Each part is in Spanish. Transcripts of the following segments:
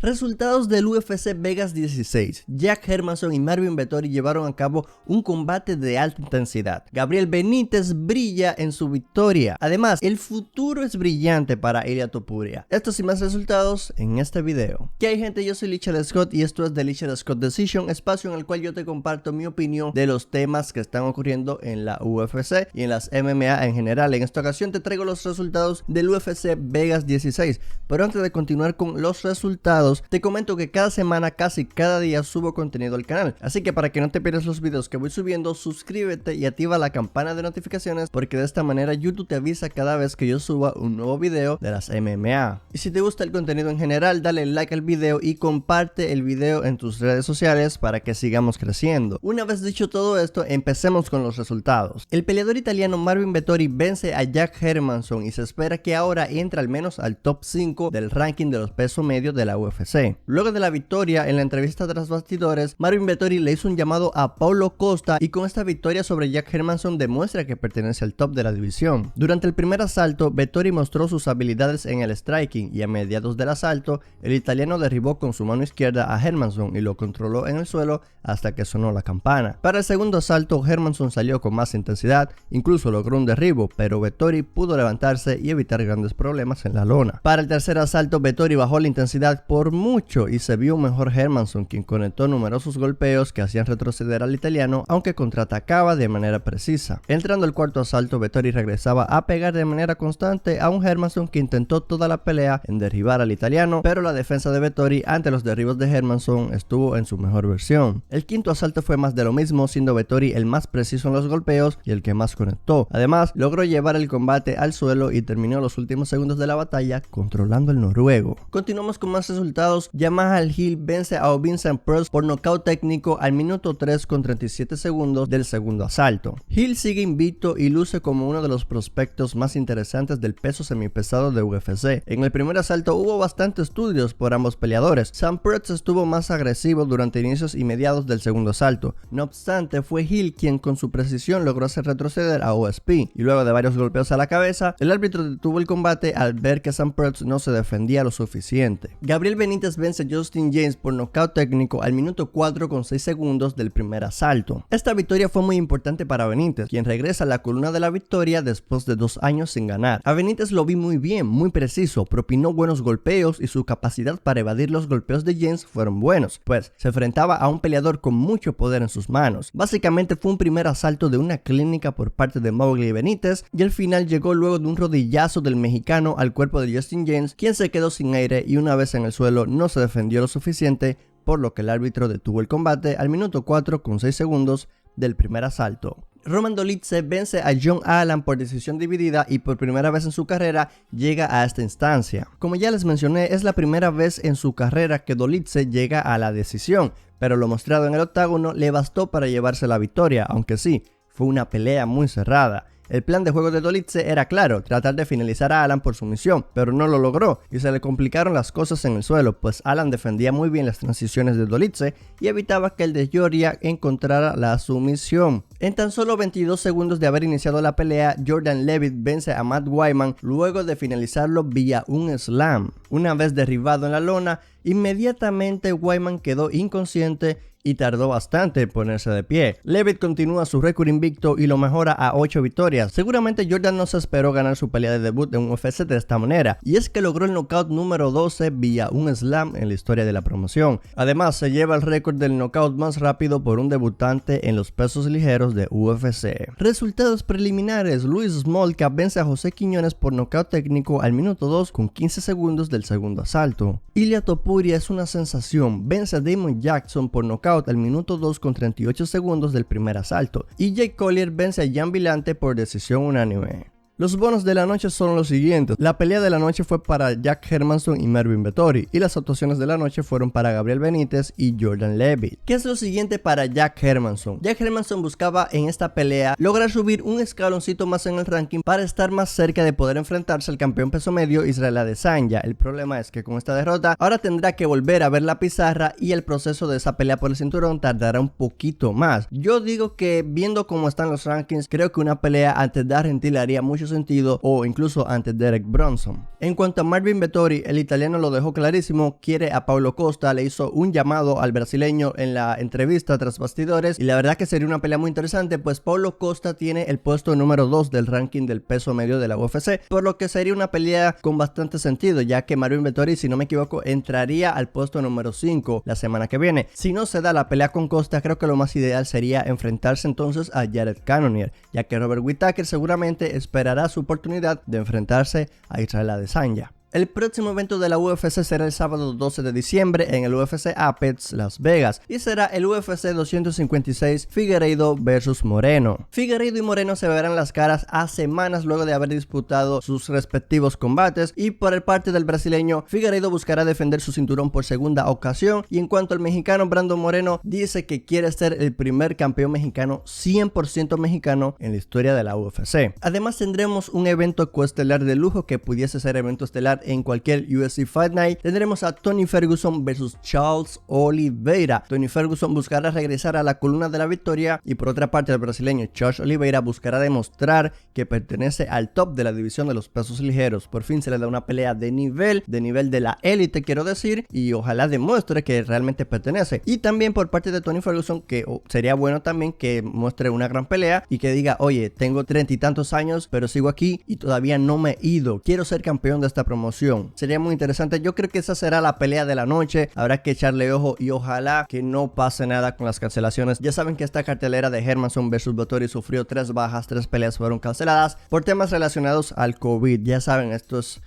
Resultados del UFC Vegas 16. Jack Hermansson y Marvin Vettori llevaron a cabo un combate de alta intensidad. Gabriel Benítez brilla en su victoria. Además, el futuro es brillante para Ilia Topuria. Estos y más resultados en este video. ¿Qué hay, gente? Yo soy Lichard Scott y esto es The Lichard Scott Decision, espacio en el cual yo te comparto mi opinión de los temas que están ocurriendo en la UFC y en las MMA en general. En esta ocasión te traigo los resultados del UFC Vegas 16. Pero antes de continuar con los resultados, te comento que cada semana, casi cada día, subo contenido al canal. Así que para que no te pierdas los videos que voy subiendo, suscríbete y activa la campana de notificaciones, porque de esta manera YouTube te avisa cada vez que yo suba un nuevo video de las MMA. Y si te gusta el contenido en general, dale like al video y comparte el video en tus redes sociales para que sigamos creciendo. Una vez dicho todo esto, empecemos con los resultados. El peleador italiano Marvin Vettori vence a Jack Hermansson y se espera que ahora entre al menos al top 5 del ranking de los pesos medios de la UFC. Luego de la victoria, en la entrevista tras bastidores, Marvin Vettori le hizo un llamado a Paulo Costa y con esta victoria sobre Jack Hermansson demuestra que pertenece al top de la división. Durante el primer asalto, Vettori mostró sus habilidades en el striking y a mediados del asalto, el italiano derribó con su mano izquierda a Hermansson y lo controló en el suelo hasta que sonó la campana. Para el segundo asalto, Hermansson salió con más intensidad, incluso logró un derribo, pero Vettori pudo levantarse y evitar grandes problemas en la lona. Para el tercer asalto, Vettori bajó la intensidad por mucho y se vio un mejor Hermansson, quien conectó numerosos golpeos que hacían retroceder al italiano, aunque contraatacaba de manera precisa. Entrando al cuarto asalto, Vettori regresaba a pegar de manera constante a un Hermansson que intentó toda la pelea en derribar al italiano, pero la defensa de Vettori ante los derribos de Hermansson estuvo en su mejor versión. El quinto asalto fue más de lo mismo, siendo Vettori el más preciso en los golpeos y el que más conectó. Además, logró llevar el combate al suelo y terminó los últimos segundos de la batalla controlando el noruego. Continuamos con más resultados. Jamahal Hill vence a Vincent Pearce por nocaut técnico al minuto 3 con 37 segundos del segundo asalto. Hill sigue invicto y luce como uno de los prospectos más interesantes del peso semipesado de UFC. En el primer asalto hubo bastantes estudios por ambos peleadores. Sam Pearce estuvo más agresivo durante inicios y mediados del segundo asalto. No obstante, fue Hill quien con su precisión logró hacer retroceder a OSP, y luego de varios golpeos a la cabeza, el árbitro detuvo el combate al ver que Sam Pearce no se defendía lo suficiente. Gabriel Benítez vence a Justin James por nocaut técnico al minuto 4 con 6 segundos del primer asalto. Esta victoria fue muy importante para Benítez, quien regresa a la columna de la victoria después de 2 años sin ganar. A Benítez lo vi muy bien, muy preciso, propinó buenos golpeos y su capacidad para evadir los golpeos de James fueron buenos, pues se enfrentaba a un peleador con mucho poder en sus manos. Básicamente fue un primer asalto de una clínica por parte de Mowgli y Benítez, y el final llegó luego de un rodillazo del mexicano al cuerpo de Justin James, quien se quedó sin aire y una vez en el suelo no se defendió lo suficiente, por lo que el árbitro detuvo el combate al minuto 4 con 6 segundos del primer asalto. Roman Dolidze vence a John Allan por decisión dividida y por primera vez en su carrera llega a esta instancia. Como ya les mencioné, es la primera vez en su carrera que Dolidze llega a la decisión, pero lo mostrado en el octágono le bastó para llevarse la victoria, aunque sí, fue una pelea muy cerrada. El plan de juego de Dolidze era claro, tratar de finalizar a Allan por sumisión, pero no lo logró y se le complicaron las cosas en el suelo, pues Allan defendía muy bien las transiciones de Dolidze y evitaba que el de Georgia encontrara la sumisión. En tan solo 22 segundos de haber iniciado la pelea, Jordan Leavitt vence a Matt Wiman luego de finalizarlo vía un slam. Una vez derribado en la lona, inmediatamente Wiman quedó inconsciente y tardó bastante en ponerse de pie. Leavitt continúa su récord invicto y lo mejora a 8 victorias. Seguramente Jordan no se esperó ganar su pelea de debut en UFC de esta manera, y es que logró el knockout número 12 vía un slam en la historia de la promoción. Además, se lleva el récord del knockout más rápido por un debutante en los pesos ligeros de UFC. Resultados preliminares: Luis Smolka vence a José Quiñones por nocaut técnico al minuto 2 con 15 segundos del segundo asalto. Ilia Topuria es una sensación, vence a Damon Jackson por nocaut al minuto 2 con 38 segundos del primer asalto, y Jake Collier vence a Jan Villante por decisión unánime. Los bonos de la noche son los siguientes. La pelea de la noche fue para Jack Hermansson y Marvin Vettori, y las actuaciones de la noche fueron para Gabriel Benítez y Jordan Leavitt. ¿Qué es lo siguiente para Jack Hermansson? Jack Hermansson buscaba en esta pelea lograr subir un escaloncito más en el ranking para estar más cerca de poder enfrentarse al campeón peso medio Israel Adesanya. El problema es que con esta derrota ahora tendrá que volver a ver la pizarra y el proceso de esa pelea por el cinturón tardará un poquito más. Yo digo que viendo cómo están los rankings, creo que una pelea ante Darren Till haría mucho sentido, o incluso ante Derek Brunson. En cuanto a Marvin Vettori, el italiano lo dejó clarísimo, quiere a Paulo Costa, le hizo un llamado al brasileño en la entrevista tras bastidores, y la verdad que sería una pelea muy interesante, pues Paulo Costa tiene el puesto número 2 del ranking del peso medio de la UFC, por lo que sería una pelea con bastante sentido, ya que Marvin Vettori, si no me equivoco, entraría al puesto número 5 la semana que viene. Si no se da la pelea con Costa, creo que lo más ideal sería enfrentarse entonces a Jared Cannonier, ya que Robert Whittaker seguramente esperará su oportunidad de enfrentarse a Israel Adesanya. El próximo evento de la UFC será el sábado 12 de diciembre en el UFC Apex Las Vegas y será el UFC 256 Figueiredo vs Moreno. Figueiredo y Moreno se verán las caras a semanas luego de haber disputado sus respectivos combates, y por el parte del brasileño, Figueiredo buscará defender su cinturón por segunda ocasión, y en cuanto al mexicano, Brandon Moreno dice que quiere ser el primer campeón mexicano 100% mexicano en la historia de la UFC. Además tendremos un evento coestelar de lujo que pudiese ser evento estelar en cualquier UFC Fight Night. Tendremos a Tony Ferguson vs Charles Oliveira. Tony Ferguson buscará regresar a la columna de la victoria, y por otra parte el brasileño Charles Oliveira buscará demostrar que pertenece al top de la división de los pesos ligeros. Por fin se le da una pelea de nivel de la élite, quiero decir, y ojalá demuestre que realmente pertenece. Y también por parte de Tony Ferguson, que sería bueno también que muestre una gran pelea y que diga, oye, tengo 30 y tantos años, pero sigo aquí y todavía no me he ido, quiero ser campeón de esta promoción. Sería muy interesante. Yo creo que esa será la pelea de la noche. Habrá que echarle ojo y ojalá que no pase nada con las cancelaciones. Ya saben que esta cartelera de Hermansson vs Vettori sufrió 3 bajas, 3 peleas fueron canceladas por temas relacionados al COVID. Ya saben, esto es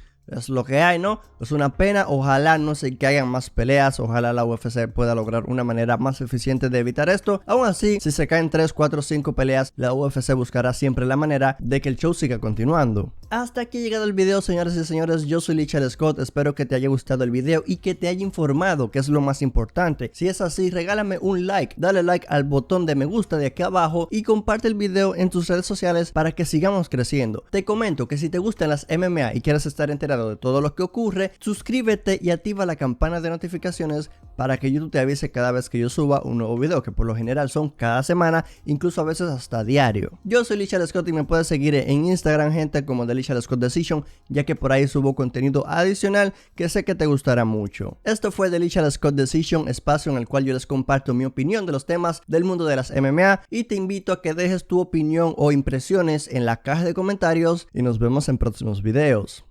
lo que hay, ¿no? Es una pena. Ojalá no se caigan más peleas. Ojalá la UFC pueda lograr una manera más eficiente de evitar esto. Aún así, si se caen 3, 4, 5 peleas, la UFC buscará siempre la manera de que el show siga continuando. Hasta aquí ha llegado el video, señoras y señores. Yo soy Lichard Scott. Espero que te haya gustado el video y que te haya informado, que es lo más importante. Si es así, regálame un like. Dale like al botón de me gusta de aquí abajo y comparte el video en tus redes sociales para que sigamos creciendo. Te comento que si te gustan las MMA y quieres estar enterado de todo lo que ocurre, suscríbete y activa la campana de notificaciones para que YouTube te avise cada vez que yo suba un nuevo video, que por lo general son cada semana, incluso a veces hasta diario. Yo soy Lichard Scott y me puedes seguir en Instagram, gente, como The Lichard Scott Decision, ya que por ahí subo contenido adicional que sé que te gustará mucho. Esto fue The Lichard Scott Decision, espacio en el cual yo les comparto mi opinión de los temas del mundo de las MMA, y te invito a que dejes tu opinión o impresiones en la caja de comentarios y nos vemos en próximos videos.